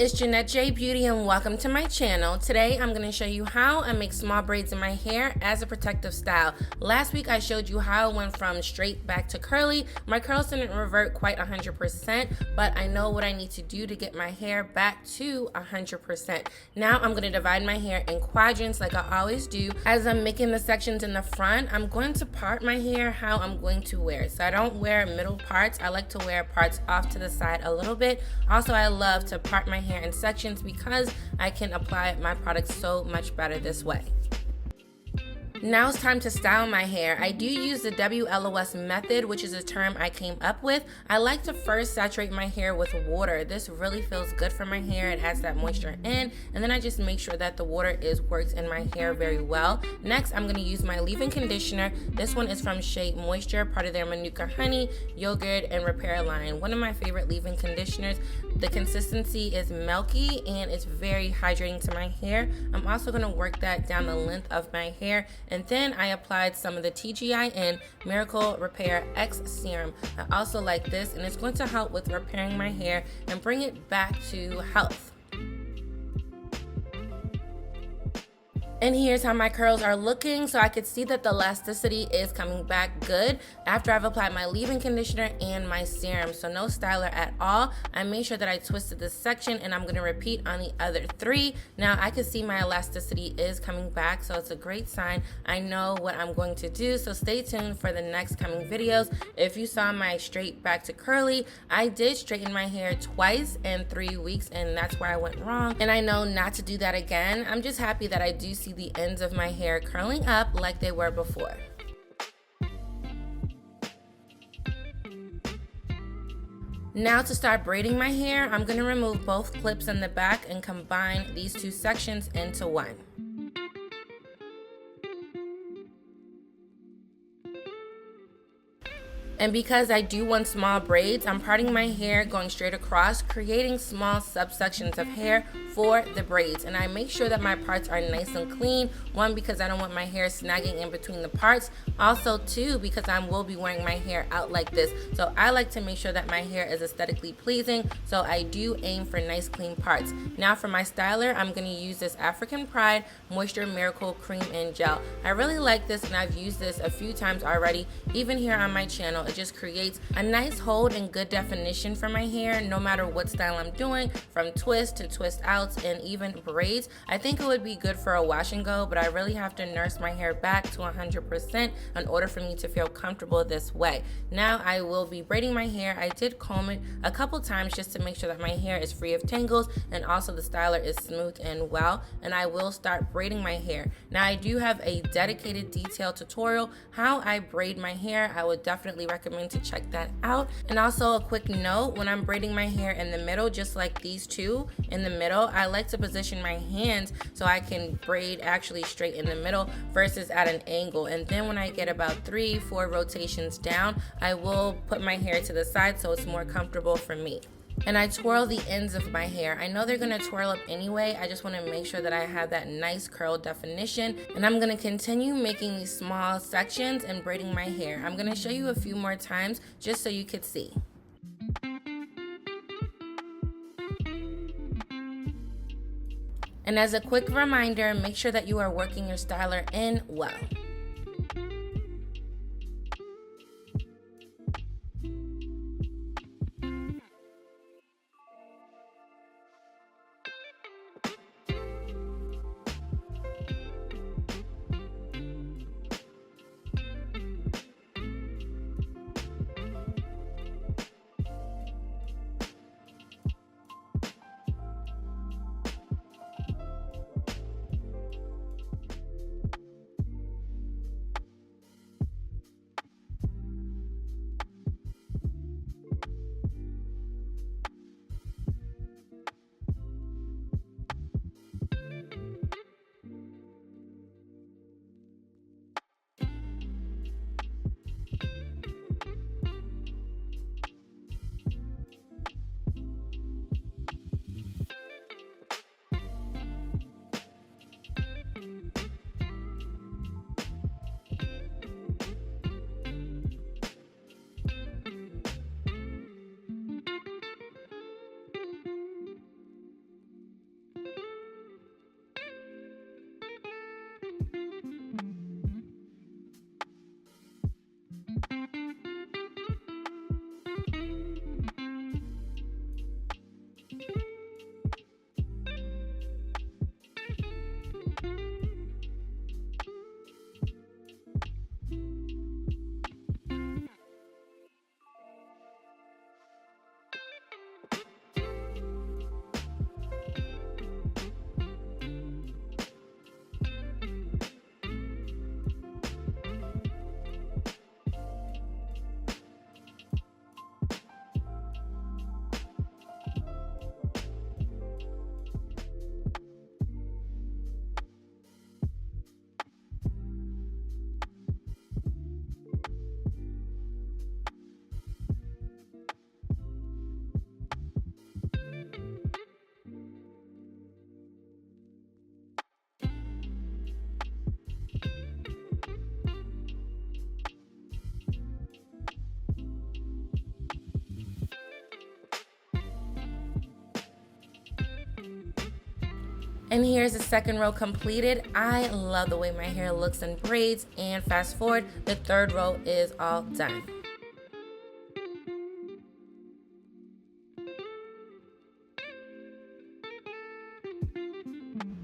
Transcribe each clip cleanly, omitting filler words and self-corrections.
it's Jeanette J Beauty and welcome to my channel. Today I'm going to show you how I make small braids in my hair as a protective style. Last week I showed you how I went from straight back to curly. My curls didn't revert quite 100%, but I know what I need to do to get my hair back to 100%. Now I'm going to divide my hair in quadrants like I always do. As I'm making the sections in the front, I'm going to part my hair how I'm going to wear it. So I don't wear middle parts. I like to wear parts off to the side a little bit. Also, I love to part my hair in sections because I can apply my products so much better this way. Now it's time to style my hair. I do use the WLOS method, which is a term I came up with. I like to first saturate my hair with water. This really feels good for my hair. It adds that moisture in, and then I just make sure that the water works in my hair very well. Next, I'm going to use my leave-in conditioner. This one is from SheaMoisture, part of their Manuka Honey, Yogurt, and Repair line. One of my favorite leave-in conditioners. The consistency is milky and it's very hydrating to my hair. I'm also going to work that down the length of my hair. And then I applied some of the tgin Miracle Repair X Serum. I also like this, and it's going to help with repairing my hair and bring it back to health. And here's how my curls are looking, so I could see that the elasticity is coming back good after I've applied my leave-in conditioner and my serum. So no styler at all. I made sure that I twisted this section, and I'm going to repeat on the other three. Now I can see my elasticity is coming back, so it's a great sign. I know what I'm going to do, so stay tuned for the next coming videos. If you saw my straight back to curly, I did straighten my hair twice in 3 weeks, and that's where I went wrong. And I know not to do that again. I'm just happy that I do see the ends of my hair curling up like they were before. Now to start braiding my hair, I'm going to remove both clips in the back and combine these two sections into one. And because I do want small braids, I'm parting my hair going straight across, creating small subsections of hair for the braids. And I make sure that my parts are nice and clean. One, because I don't want my hair snagging in between the parts. Also, two, because I will be wearing my hair out like this. So I like to make sure that my hair is aesthetically pleasing. So I do aim for nice clean parts. Now for my styler, I'm going to use this African Pride Moisture Miracle Cream and Gel. I really like this, and I've used this a few times already, even here on my channel. It just creates a nice hold and good definition for my hair, no matter what style I'm doing, from twist to twist outs and even braids. I think it would be good for a wash and go, but I really have to nurse my hair back to 100% in order for me to feel comfortable this way. Now I will be braiding my hair. I did comb it a couple times just to make sure that my hair is free of tangles, and also the styler is smooth and well, and I will start braiding my hair. Now I do have a dedicated detailed tutorial how I braid my hair. I would definitely recommend to check that out. And also a quick note, when I'm braiding my hair in the middle, just like these two in the middle, I like to position my hands so I can braid actually straight in the middle versus at an angle. And then when I get about 3-4 rotations down, I will put my hair to the side so it's more comfortable for me. And I twirl the ends of my hair. I know they're going to twirl up anyway. I just want to make sure that I have that nice curl definition. And I'm going to continue making these small sections and braiding my hair. I'm going to show you a few more times just so you could see. And as a quick reminder, make sure that you are working your styler in well. And here's the second row completed. I love the way my hair looks in braids, and fast forward, the third row is all done.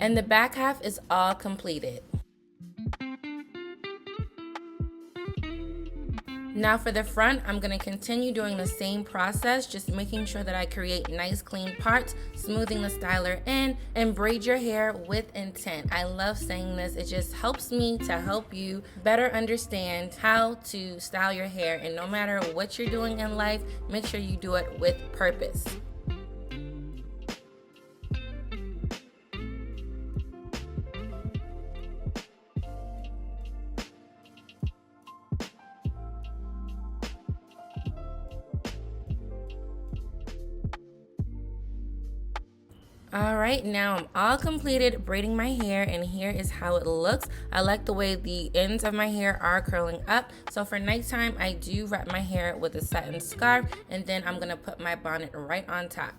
And the back half is all completed. Now for the front, I'm going to continue doing the same process, just making sure that I create nice clean parts, smoothing the styler in, and braid your hair with intent. I love saying this. It just helps me to help you better understand how to style your hair, and no matter what you're doing in life, make sure you do it with purpose. All right, now I'm all completed braiding my hair, and here is how it looks. I like the way the ends of my hair are curling up. So for nighttime, I do wrap my hair with a satin scarf, and then I'm gonna put my bonnet right on top.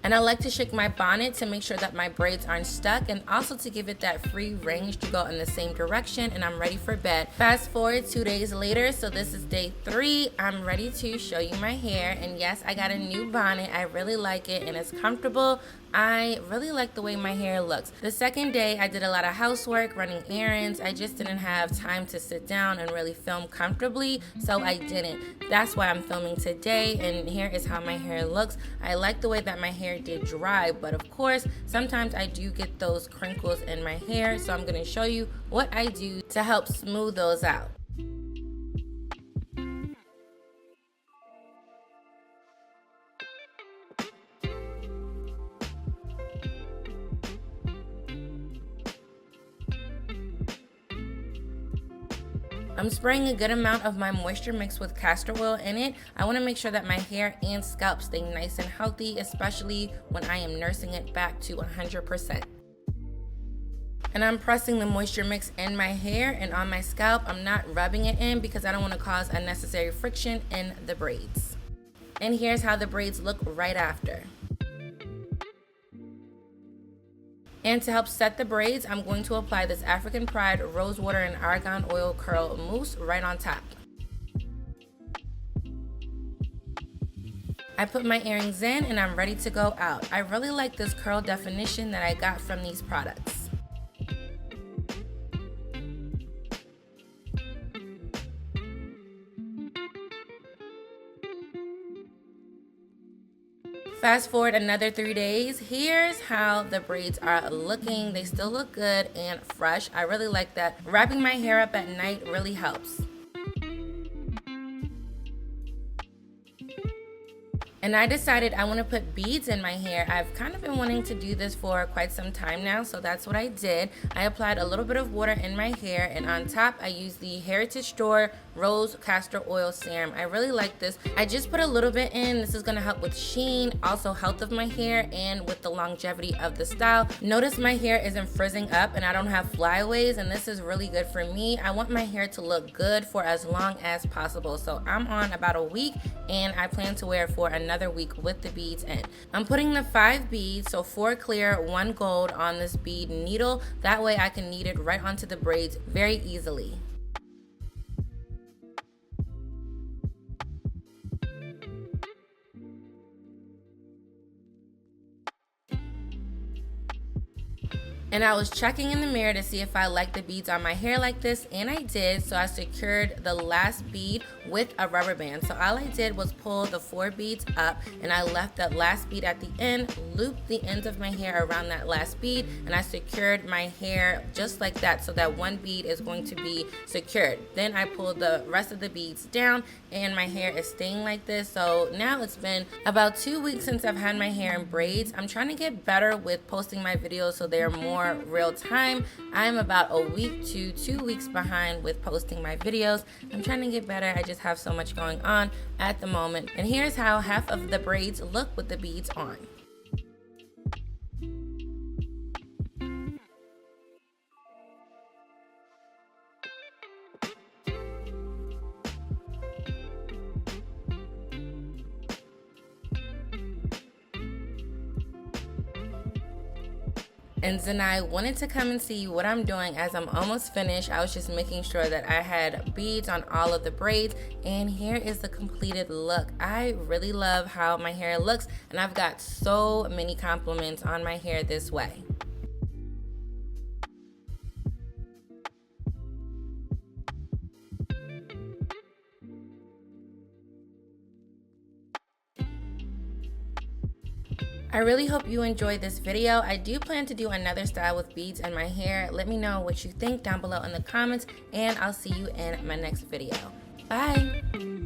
And I like to shake my bonnet to make sure that my braids aren't stuck, and also to give it that free range to go in the same direction, and I'm ready for bed. Fast forward 2 days later, so this is day 3. I'm ready to show you my hair, and yes, I got a new bonnet. I really like it, and it's comfortable. I really like the way my hair looks. The second day, I did a lot of housework, running errands. I just didn't have time to sit down and really film comfortably, so I didn't. That's why I'm filming today, and here is how my hair looks. I like the way that my hair did dry, but of course, sometimes I do get those crinkles in my hair, so I'm gonna show you what I do to help smooth those out. I'm spraying a good amount of my moisture mixed with castor oil in it. I want to make sure that my hair and scalp stay nice and healthy, especially when I am nursing it back to 100%. And I'm pressing the moisture mix in my hair and on my scalp. I'm not rubbing it in because I don't want to cause unnecessary friction in the braids. And here's how the braids look right after. And to help set the braids, I'm going to apply this African Pride Rose Water and Argan Oil Curl Mousse right on top. I put my earrings in and I'm ready to go out. I really like this curl definition that I got from these products. Fast forward another 3 days. Here's how the braids are looking. They still look good and fresh. I really like that. Wrapping my hair up at night really helps. And I decided I want to put beads in my hair. I've kind of been wanting to do this for quite some time now, so that's what I did. I applied a little bit of water in my hair, and on top I used the Heritage Store Rose Castor Oil Serum. I really like this. I just put a little bit in. This is going to help with sheen, also health of my hair, and with the longevity of the style. Notice my hair isn't frizzing up and I don't have flyaways, and this is really good for me. I want my hair to look good for as long as possible. So I'm on about a week, and I plan to wear it for another week with the beads in. I'm putting the 5 beads, so 4 clear, 1 gold on this bead needle. That way I can knead it right onto the braids very easily. And I was checking in the mirror to see if I liked the beads on my hair like this, and I did. So I secured the last bead with a rubber band. So all I did was pull the 4 beads up, and I left that last bead at the end, looped the ends of my hair around that last bead, and I secured my hair just like that, so that 1 bead is going to be secured. Then I pulled the rest of the beads down, and my hair is staying like this. So now it's been about 2 weeks since I've had my hair in braids. I'm trying to get better with posting my videos so they're more real time. I'm about a week to 2 weeks behind with posting my videos. I'm trying to get better. I just have so much going on at the moment. And here's how half of the braids look with the beads on. And Zanai wanted to come and see what I'm doing as I'm almost finished. I was just making sure that I had beads on all of the braids, and here is the completed look. I really love how my hair looks, and I've got so many compliments on my hair this way. I really hope you enjoyed this video. I do plan to do another style with beads in my hair. Let me know what you think down below in the comments, and I'll see you in my next video. Bye!